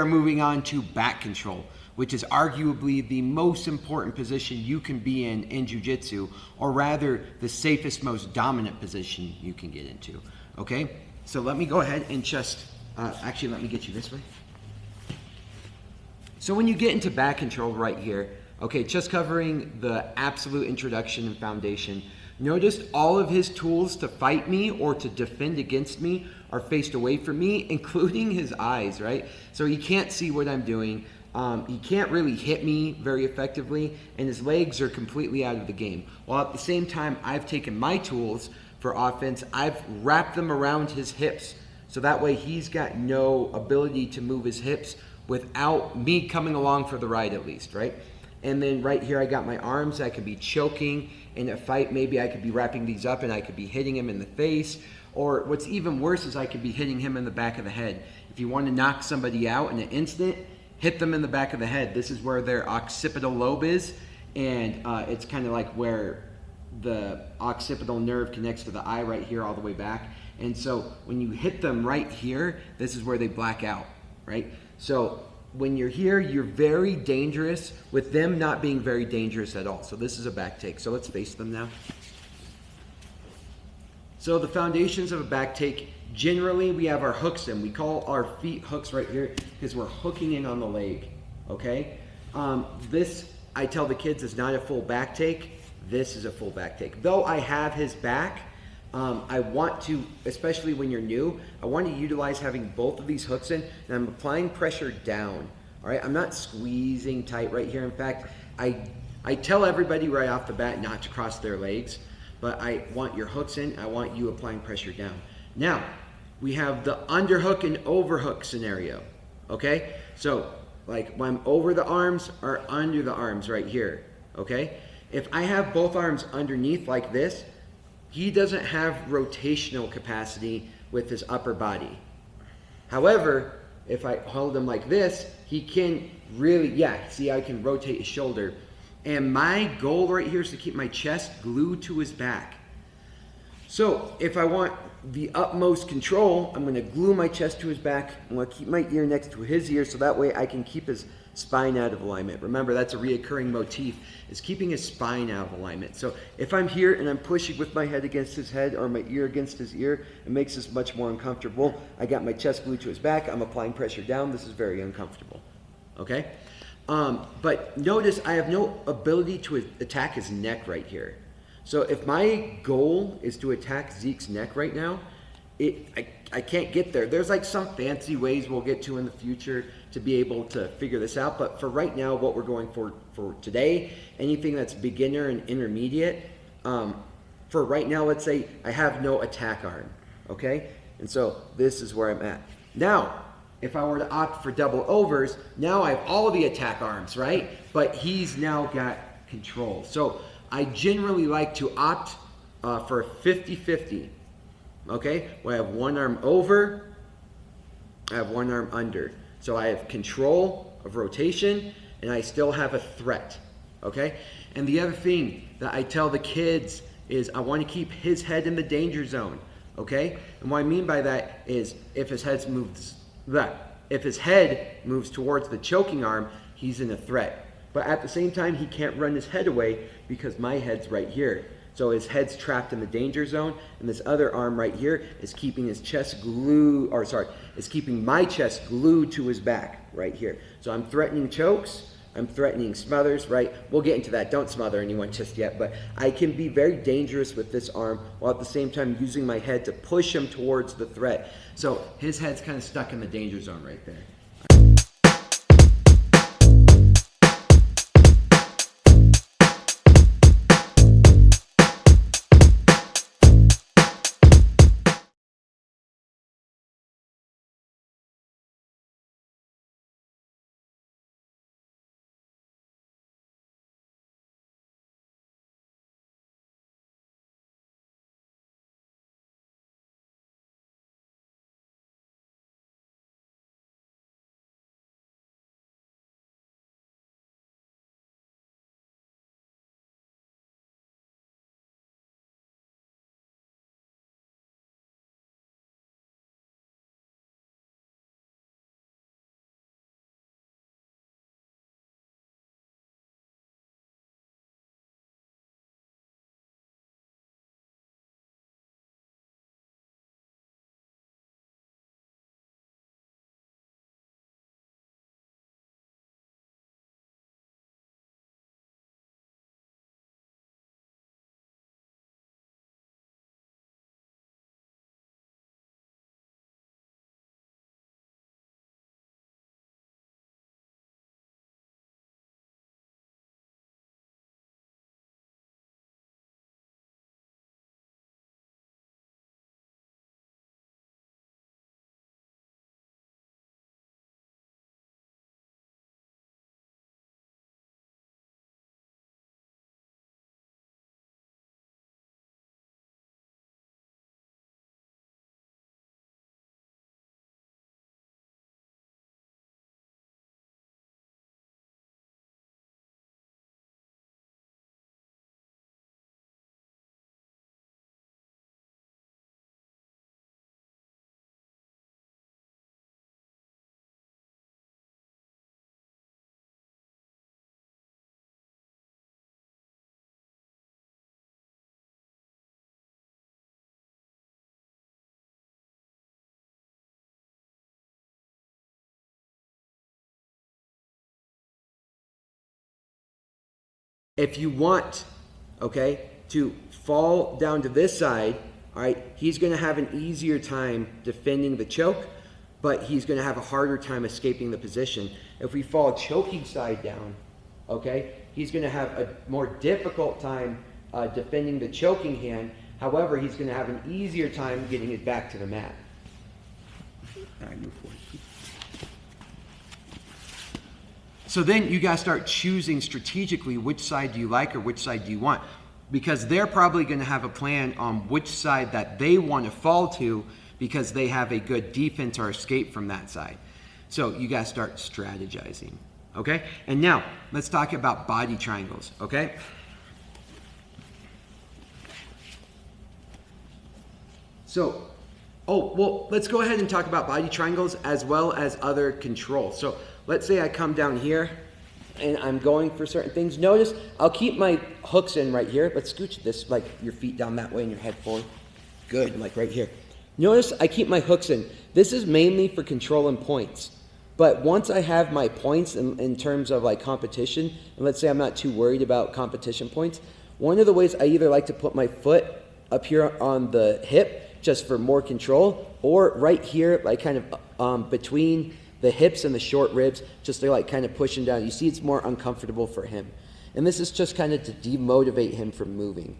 are moving on to back control, which is arguably the most important position you can be in jiu-jitsu, or rather the safest, most dominant position you can get into, okay? So let me go ahead and just, actually let me get you this way. So when you get into back control right here, okay, just covering the absolute introduction and foundation, notice all of his tools to fight me or to defend against me are faced away from me, including his eyes, right? So he can't see what I'm doing. He can't really hit me very effectively, and his legs are completely out of the game. While at the same time, I've taken my tools for offense, I've wrapped them around his hips, so that way he's got no ability to move his hips without me coming along for the ride at least, right? And then right here I got my arms. I could be choking in a fight. Maybe I could be wrapping these up and I could be hitting him in the face. Or what's even worse is I could be hitting him in the back of the head. If you want to knock somebody out in an instant, hit them in the back of the head. This is where their occipital lobe is, and it's kind of like where the occipital nerve connects to the eye right here all the way back. And so when you hit them right here, this is where they black out, right? So when you're here, you're very dangerous with them not being very dangerous at all. So this is a back take. So let's face them now. So the foundations of a back take, generally we have our hooks in. We call our feet hooks right here because we're hooking in on the leg, okay? This, I tell the kids, is not a full back take. This is a full back take. Though I have his back, I want to, especially when you're new, I want to utilize having both of these hooks in, and I'm applying pressure down, all right? I'm not squeezing tight right here. In fact, I tell everybody right off the bat not to cross their legs, but I want your hooks in, I want you applying pressure down. Now, we have the underhook and overhook scenario, okay? So, like when I'm over the arms or under the arms right here, okay? If I have both arms underneath like this, he doesn't have rotational capacity with his upper body. However, if I hold him like this, he can really, yeah, see, I can rotate his shoulder. And my goal right here is to keep my chest glued to his back. So if I want the utmost control, I'm gonna glue my chest to his back. I'm gonna keep my ear next to his ear so that way I can keep his spine out of alignment. Remember, that's a reoccurring motif, is keeping his spine out of alignment. So if I'm here and I'm pushing with my head against his head or my ear against his ear, it makes this much more uncomfortable. I got my chest glued to his back, I'm applying pressure down, this is very uncomfortable, okay? But notice I have no ability to attack his neck right here. So if my goal is to attack Zeke's neck right now, I can't get there. There's like some fancy ways we'll get to in the future to be able to figure this out. But for right now, what we're going for today, anything that's beginner and intermediate, for right now, let's say I have no attack arm, okay? And so this is where I'm at. Now, if I were to opt for double overs, now I have all the attack arms, right? But he's now got control. So I generally like to opt for a 50-50, okay? Where I have one arm over, I have one arm under. So I have control of rotation, and I still have a threat, okay? And the other thing that I tell the kids is I want to keep his head in the danger zone, okay? And what I mean by that is if his head moves towards the choking arm, he's in a threat. But at the same time, he can't run his head away because my head's right here. So his head's trapped in the danger zone, and this other arm right here is keeping his chest glued, or sorry, is keeping my chest glued to his back right here. So I'm threatening chokes, I'm threatening smothers, right? We'll get into that. Don't smother anyone just yet, but I can be very dangerous with this arm while at the same time using my head to push him towards the threat. So his head's kind of stuck in the danger zone right there. If you want, okay, to fall down to this side, all right, he's going to have an easier time defending the choke, but he's going to have a harder time escaping the position. If we fall choking side down, okay, he's going to have a more difficult time defending the choking hand. However, he's going to have an easier time getting it back to the mat. All right, move forward. So then you guys start choosing strategically which side do you like or which side do you want, because they're probably going to have a plan on which side that they want to fall to because they have a good defense or escape from that side. So you guys start strategizing, okay? And now let's talk about body triangles, okay? So, let's go ahead and talk about body triangles as well as other controls. So let's say I come down here and I'm going for certain things. Notice I'll keep my hooks in right here, but scooch this, like your feet down that way and your head forward. Good, like right here. Notice I keep my hooks in. This is mainly for controlling points. But once I have my points in terms of like competition, and let's say I'm not too worried about competition points, one of the ways I either like to put my foot up here on the hip just for more control, or right here, like kind of between the hips and the short ribs, just to like kind of push him down. You see it's more uncomfortable for him. And this is just kind of to demotivate him from moving,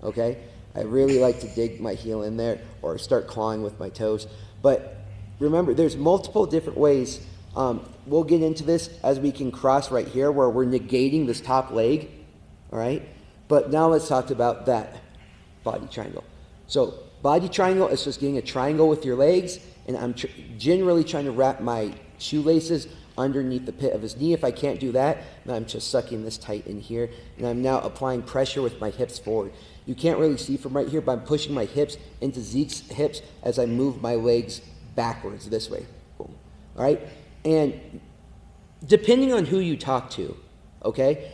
okay? I really like to dig my heel in there or start clawing with my toes. But remember, there's multiple different ways. We'll get into this as we can cross right here where we're negating this top leg, all right? But now let's talk about that body triangle. So body triangle is just getting a triangle with your legs, and I'm generally trying to wrap my shoelaces underneath the pit of his knee. If I can't do that, then I'm just sucking this tight in here, and I'm now applying pressure with my hips forward. You can't really see from right here, but I'm pushing my hips into Zeke's hips as I move my legs backwards this way. Boom. All right? And depending on who you talk to, okay,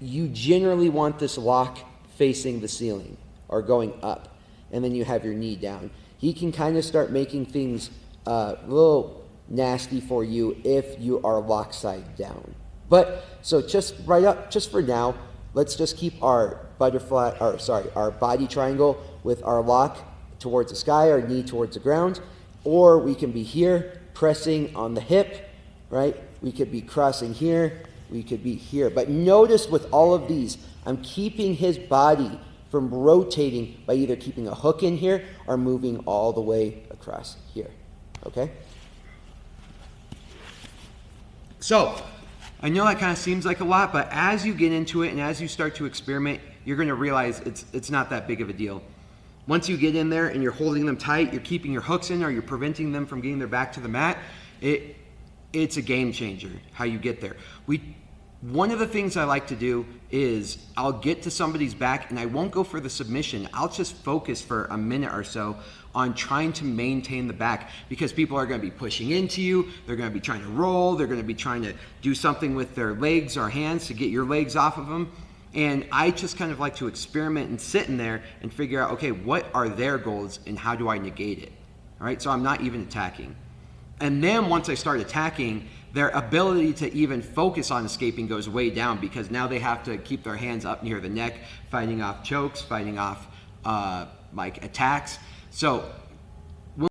you generally want this lock facing the ceiling or going up, and then you have your knee down. He can kind of start making things a little nasty for you if you are locked side down. But so just right up, just for now, let's just keep our our body triangle with our lock towards the sky, our knee towards the ground, or we can be here pressing on the hip, right? We could be crossing here, we could be here. But notice with all of these, I'm keeping his body from rotating by either keeping a hook in here or moving all the way across here, okay? So, I know that kind of seems like a lot, but as you get into it and as you start to experiment, you're going to realize it's not that big of a deal. Once you get in there and you're holding them tight, you're keeping your hooks in or you're preventing them from getting their back to the mat, it's a game changer how you get there. One of the things I like to do is I'll get to somebody's back and I won't go for the submission. I'll just focus for a minute or so on trying to maintain the back, because people are going to be pushing into you, they're going to be trying to roll, they're going to be trying to do something with their legs or hands to get your legs off of them. And I just kind of like to experiment and sit in there and figure out, okay, what are their goals and how do I negate it? All right, so I'm not even attacking. And then once I start attacking, their ability to even focus on escaping goes way down, because now they have to keep their hands up near the neck, fighting off chokes, fighting off like attacks. So